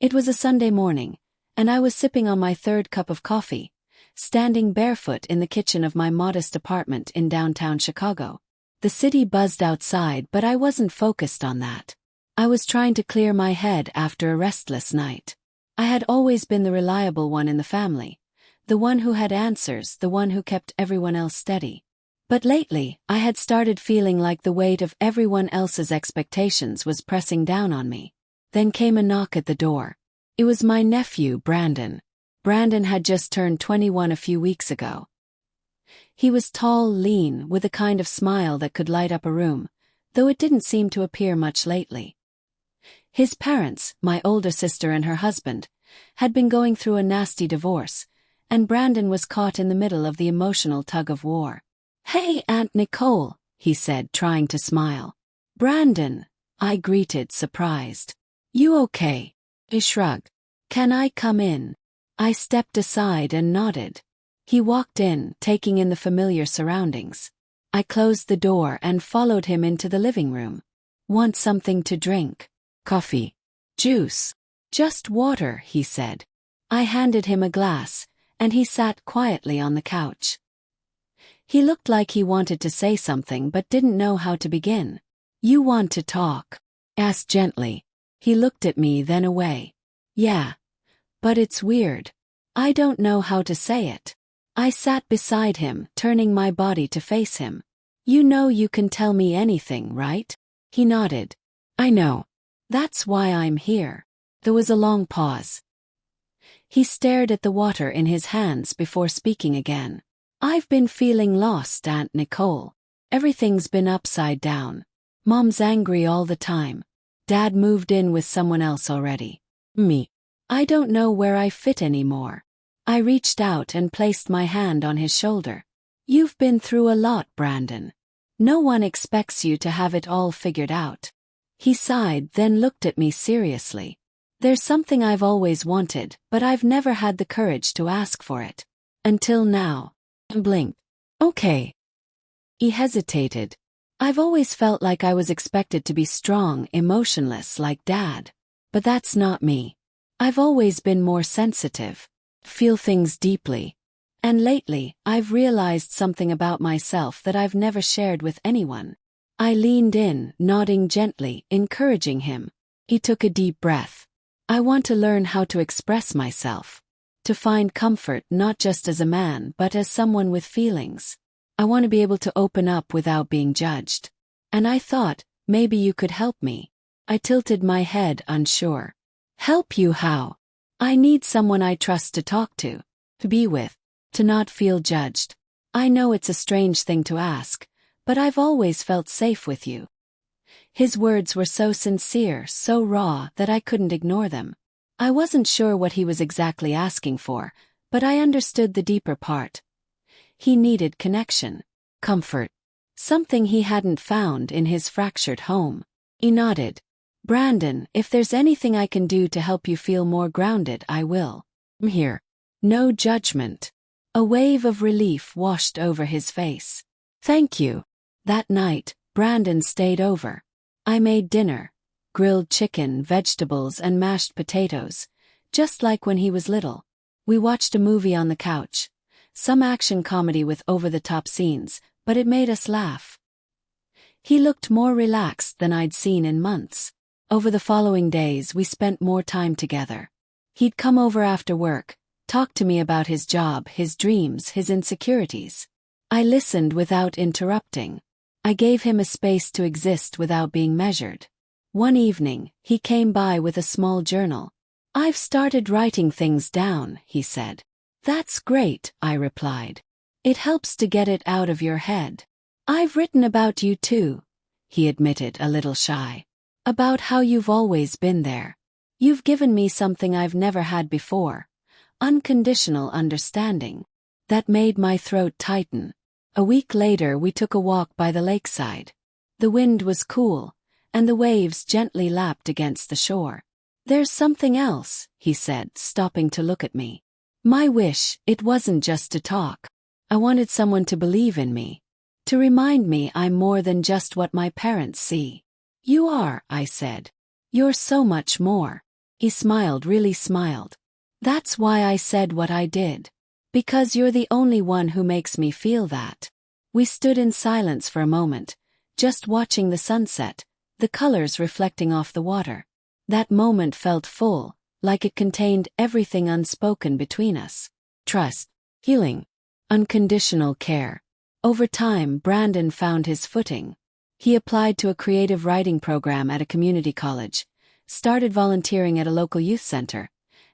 It was a Sunday morning, and I was sipping on my third cup of coffee, standing barefoot in the kitchen of my modest apartment in downtown Chicago. The city buzzed outside, but I wasn't focused on that. I was trying to clear my head after a restless night. I had always been the reliable one in the family, the one who had answers, the one who kept everyone else steady. But lately, I had started feeling like the weight of everyone else's expectations was pressing down on me. Then came a knock at the door. It was my nephew, Brandon. Brandon had just turned 21 a few weeks ago. He was tall, lean, with a kind of smile that could light up a room, though it didn't seem to appear much lately. His parents, my older sister and her husband, had been going through a nasty divorce, and Brandon was caught in the middle of the emotional tug-of-war. "Hey, Aunt Nicole," he said, trying to smile. "Brandon," I greeted, surprised. "You okay?" He shrugged. "Can I come in?" I stepped aside and nodded. He walked in, taking in the familiar surroundings. I closed the door and followed him into the living room. "Want something to drink? Coffee? Juice?" "Just water," he said. I handed him a glass, and he sat quietly on the couch. He looked like he wanted to say something but didn't know how to begin. "You want to talk?" I asked gently. He looked at me, then away. "Yeah. But it's weird. I don't know how to say it." I sat beside him, turning my body to face him. "You know you can tell me anything, right?" He nodded. "I know. That's why I'm here." There was a long pause. He stared at the water in his hands before speaking again. "I've been feeling lost, Aunt Nicole. Everything's been upside down. Mom's angry all the time. Dad moved in with someone else already. Me. I don't know where I fit anymore." I reached out and placed my hand on his shoulder. "You've been through a lot, Brandon. No one expects you to have it all figured out." He sighed, then looked at me seriously. "There's something I've always wanted, but I've never had the courage to ask for it. Until now." I blinked. "Okay." He hesitated. "I've always felt like I was expected to be strong, emotionless like Dad. But that's not me. I've always been more sensitive. Feel things deeply. And lately, I've realized something about myself that I've never shared with anyone." I leaned in, nodding gently, encouraging him. He took a deep breath. "I want to learn how to express myself. To find comfort not just as a man but as someone with feelings. I want to be able to open up without being judged. And I thought, maybe you could help me." I tilted my head, unsure. "Help you how?" "I need someone I trust to talk to be with, to not feel judged. I know it's a strange thing to ask, but I've always felt safe with you." His words were so sincere, so raw, that I couldn't ignore them. I wasn't sure what he was exactly asking for, but I understood the deeper part. He needed connection, comfort, something he hadn't found in his fractured home. He nodded. "Brandon, if there's anything I can do to help you feel more grounded, I will. I'm here." No judgment. A wave of relief washed over his face. "Thank you." That night, Brandon stayed over. I made dinner. Grilled chicken, vegetables, and mashed potatoes, just like when he was little. We watched a movie on the couch. Some action comedy with over-the-top scenes, but it made us laugh. He looked more relaxed than I'd seen in months. Over the following days, we spent more time together. He'd come over after work, talk to me about his job, his dreams, his insecurities. I listened without interrupting. I gave him a space to exist without being measured. One evening, he came by with a small journal. "I've started writing things down," he said. "That's great," I replied. "It helps to get it out of your head." "I've written about you too," he admitted, a little shy. "About how you've always been there. You've given me something I've never had before. Unconditional understanding." That made my throat tighten. A week later, we took a walk by the lakeside. The wind was cool, and the waves gently lapped against the shore. "There's something else," he said, stopping to look at me. "My wish, it wasn't just to talk. I wanted someone to believe in me. To remind me I'm more than just what my parents see." "You are," I said. "You're so much more." He smiled, really smiled. That's why I said what I did. Because you're the only one who makes me feel that. We stood in silence for a moment, just watching the sunset, the colors reflecting off the water. That moment felt full, like it contained everything unspoken between us. Trust, healing, unconditional care. Over time, Brandon found his footing. He applied to a creative writing program at a community college, started volunteering at a local youth center,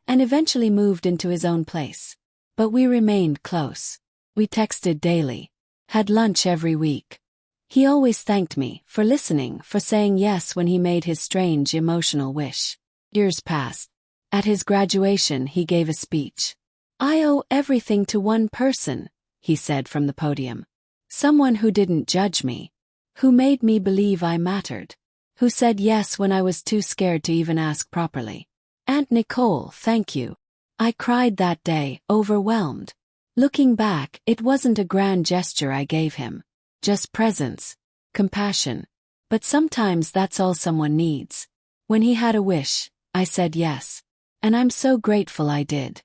and eventually moved into his own place. But we remained close. We texted daily, had lunch every week. He always thanked me for listening, for saying yes when he made his strange emotional wish. Years passed. At his graduation, he gave a speech. I owe everything to one person, he said from the podium. Someone who didn't judge me, who made me believe I mattered, who said yes when I was too scared to even ask properly. Aunt Nicole, thank you. I cried that day, overwhelmed. Looking back, it wasn't a grand gesture I gave him. Just presence, compassion. But sometimes that's all someone needs. When he had a wish, I said yes. And I'm so grateful I did.